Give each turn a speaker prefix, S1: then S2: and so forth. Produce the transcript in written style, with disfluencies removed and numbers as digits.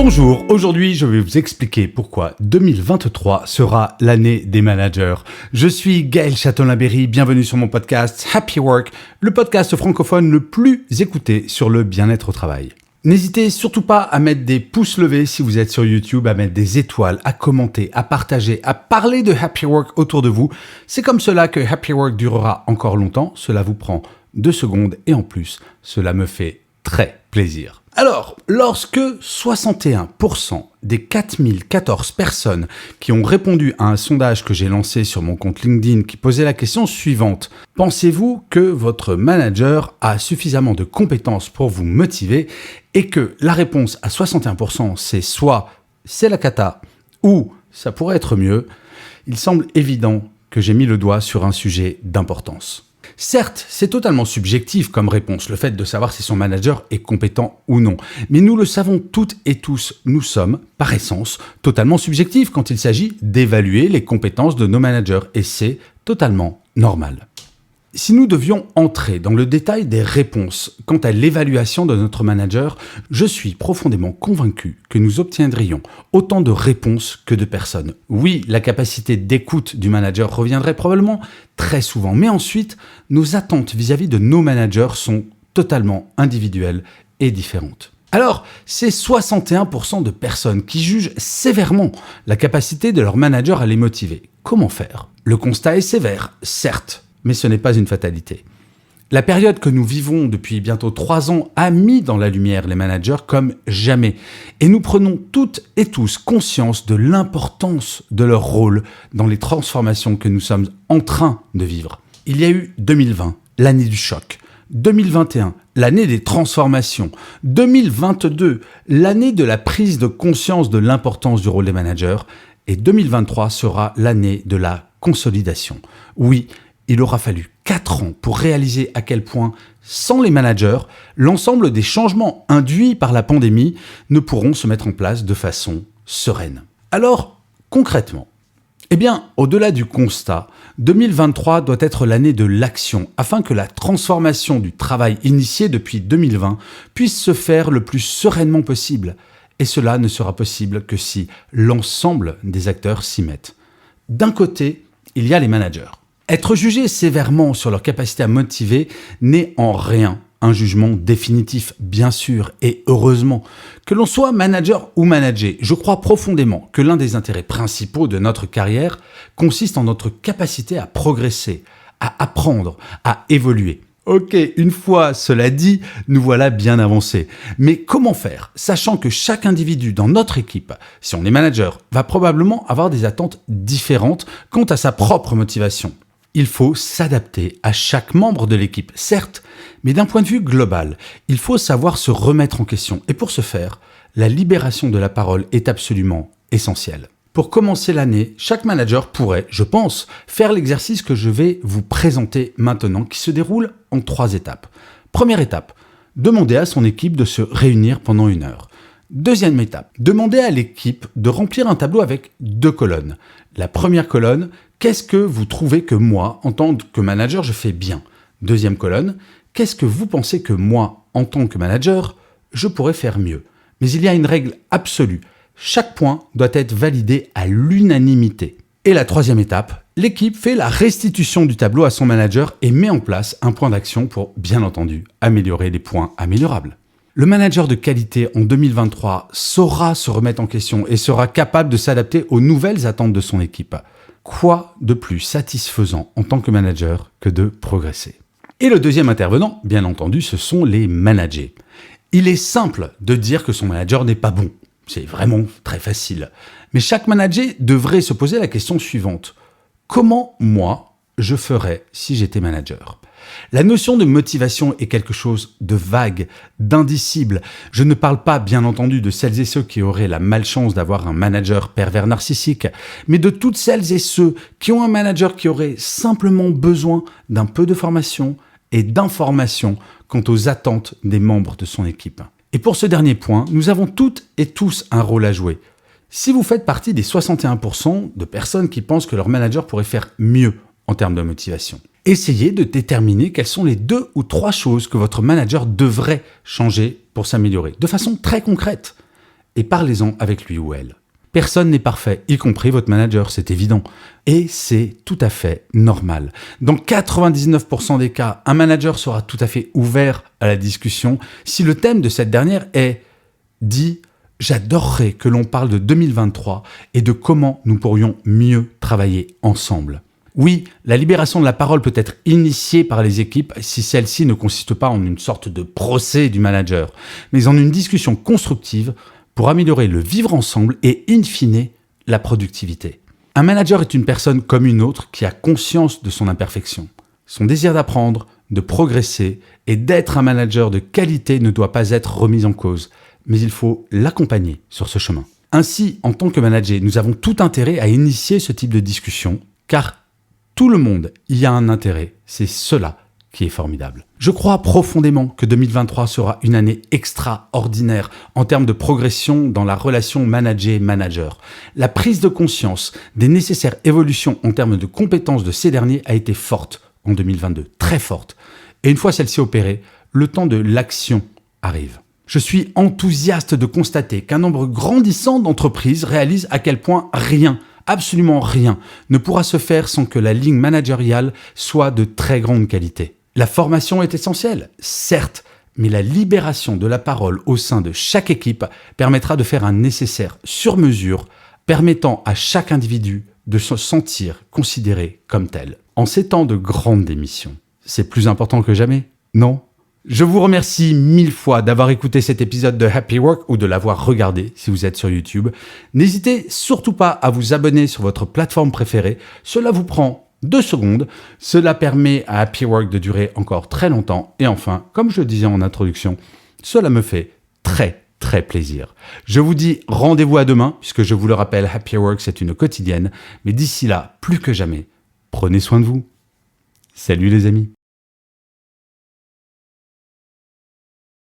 S1: Bonjour, aujourd'hui je vais vous expliquer pourquoi 2023 sera l'année des managers. Je suis Gaël Châtelain-Berry, bienvenue sur mon podcast Happy Work, le podcast francophone le plus écouté sur le bien-être au travail. N'hésitez surtout pas à mettre des pouces levés si vous êtes sur YouTube, à mettre des étoiles, à commenter, à partager, à parler de Happy Work autour de vous. C'est comme cela que Happy Work durera encore longtemps. Cela vous prend 2 secondes et en plus, cela me fait très plaisir. Alors, lorsque 61% des 4014 personnes qui ont répondu à un sondage que j'ai lancé sur mon compte LinkedIn qui posait la question suivante: pensez-vous que votre manager a suffisamment de compétences pour vous motiver? Et que la réponse à 61% c'est soit c'est la cata ou ça pourrait être mieux, il semble évident que j'ai mis le doigt sur un sujet d'importance. Certes, c'est totalement subjectif comme réponse, le fait de savoir si son manager est compétent ou non. Mais nous le savons toutes et tous, nous sommes, par essence, totalement subjectifs quand il s'agit d'évaluer les compétences de nos managers. Et c'est totalement normal. Si nous devions entrer dans le détail des réponses quant à l'évaluation de notre manager, je suis profondément convaincu que nous obtiendrions autant de réponses que de personnes. Oui, la capacité d'écoute du manager reviendrait probablement très souvent, mais ensuite, nos attentes vis-à-vis de nos managers sont totalement individuelles et différentes. Alors, ces 61% de personnes qui jugent sévèrement la capacité de leur manager à les motiver, comment faire? Le constat est sévère, certes, mais ce n'est pas une fatalité. La période que nous vivons depuis bientôt 3 ans a mis dans la lumière les managers comme jamais. Et nous prenons toutes et tous conscience de l'importance de leur rôle dans les transformations que nous sommes en train de vivre. Il y a eu 2020, l'année du choc. 2021, l'année des transformations. 2022, l'année de la prise de conscience de l'importance du rôle des managers. Et 2023 sera l'année de la consolidation. Oui, il aura fallu 4 ans pour réaliser à quel point, sans les managers, l'ensemble des changements induits par la pandémie ne pourront se mettre en place de façon sereine. Alors, concrètement, au-delà du constat, 2023 doit être l'année de l'action afin que la transformation du travail initié depuis 2020 puisse se faire le plus sereinement possible. Et cela ne sera possible que si l'ensemble des acteurs s'y mettent. D'un côté, il y a les managers. Être jugé sévèrement sur leur capacité à motiver n'est en rien un jugement définitif, bien sûr, et heureusement. Que l'on soit manager ou manager, je crois profondément que l'un des intérêts principaux de notre carrière consiste en notre capacité à progresser, à apprendre, à évoluer. Ok, une fois cela dit, nous voilà bien avancés. Mais comment faire, sachant que chaque individu dans notre équipe, si on est manager, va probablement avoir des attentes différentes quant à sa propre motivation? Il faut s'adapter à chaque membre de l'équipe, certes, mais d'un point de vue global, il faut savoir se remettre en question. Et pour ce faire, la libération de la parole est absolument essentielle. Pour commencer l'année, chaque manager pourrait, je pense, faire l'exercice que je vais vous présenter maintenant, qui se déroule en 3 étapes. Première étape, demander à son équipe de se réunir pendant 1 heure. Deuxième étape, demander à l'équipe de remplir un tableau avec 2 colonnes. La première colonne, qu'est-ce que vous trouvez que moi, en tant que manager, je fais bien? Deuxième colonne, qu'est-ce que vous pensez que moi, en tant que manager, je pourrais faire mieux? Mais il y a une règle absolue. Chaque point doit être validé à l'unanimité. Et la troisième étape, l'équipe fait la restitution du tableau à son manager et met en place un point d'action pour, bien entendu, améliorer les points améliorables. Le manager de qualité en 2023 saura se remettre en question et sera capable de s'adapter aux nouvelles attentes de son équipe. Quoi de plus satisfaisant en tant que manager que de progresser? Et le deuxième intervenant, bien entendu, ce sont les managers. Il est simple de dire que son manager n'est pas bon. C'est vraiment très facile. Mais chaque manager devrait se poser la question suivante. Comment moi, je ferais si j'étais manager? La notion de motivation est quelque chose de vague, d'indicible. Je ne parle pas, bien entendu, de celles et ceux qui auraient la malchance d'avoir un manager pervers narcissique, mais de toutes celles et ceux qui ont un manager qui aurait simplement besoin d'un peu de formation et d'information quant aux attentes des membres de son équipe. Et pour ce dernier point, nous avons toutes et tous un rôle à jouer. Si vous faites partie des 61% de personnes qui pensent que leur manager pourrait faire mieux en termes de motivation, essayez de déterminer quelles sont les 2 ou 3 choses que votre manager devrait changer pour s'améliorer, de façon très concrète. et parlez-en avec lui ou elle. Personne n'est parfait, y compris votre manager, c'est évident. Et c'est tout à fait normal. Dans 99% des cas, un manager sera tout à fait ouvert à la discussion si le thème de cette dernière est dit « J'adorerais que l'on parle de 2023 et de comment nous pourrions mieux travailler ensemble ». Oui, la libération de la parole peut être initiée par les équipes si celle-ci ne consiste pas en une sorte de procès du manager, mais en une discussion constructive pour améliorer le vivre ensemble et, in fine, la productivité. Un manager est une personne comme une autre qui a conscience de son imperfection. Son désir d'apprendre, de progresser et d'être un manager de qualité ne doit pas être remis en cause, mais il faut l'accompagner sur ce chemin. Ainsi, en tant que manager, nous avons tout intérêt à initier ce type de discussion, car tout le monde y a un intérêt, c'est cela qui est formidable. Je crois profondément que 2023 sera une année extraordinaire en termes de progression dans la relation manager-manager. La prise de conscience des nécessaires évolutions en termes de compétences de ces derniers a été forte en 2022, très forte. Et une fois celle-ci opérée, le temps de l'action arrive. Je suis enthousiaste de constater qu'un nombre grandissant d'entreprises réalisent à quel point rien, absolument rien, ne pourra se faire sans que la ligne managériale soit de très grande qualité. La formation est essentielle, certes, mais la libération de la parole au sein de chaque équipe permettra de faire un nécessaire sur mesure, permettant à chaque individu de se sentir considéré comme tel. En ces temps de grande démission, c'est plus important que jamais, non ? Je vous remercie 1000 fois d'avoir écouté cet épisode de Happy Work ou de l'avoir regardé si vous êtes sur YouTube. N'hésitez surtout pas à vous abonner sur votre plateforme préférée. Cela vous prend 2 secondes. Cela permet à Happy Work de durer encore très longtemps. Et enfin, comme je le disais en introduction, cela me fait très plaisir. Je vous dis rendez-vous à demain, puisque je vous le rappelle, Happy Work c'est une quotidienne. Mais d'ici là, plus que jamais, prenez soin de vous. Salut les amis.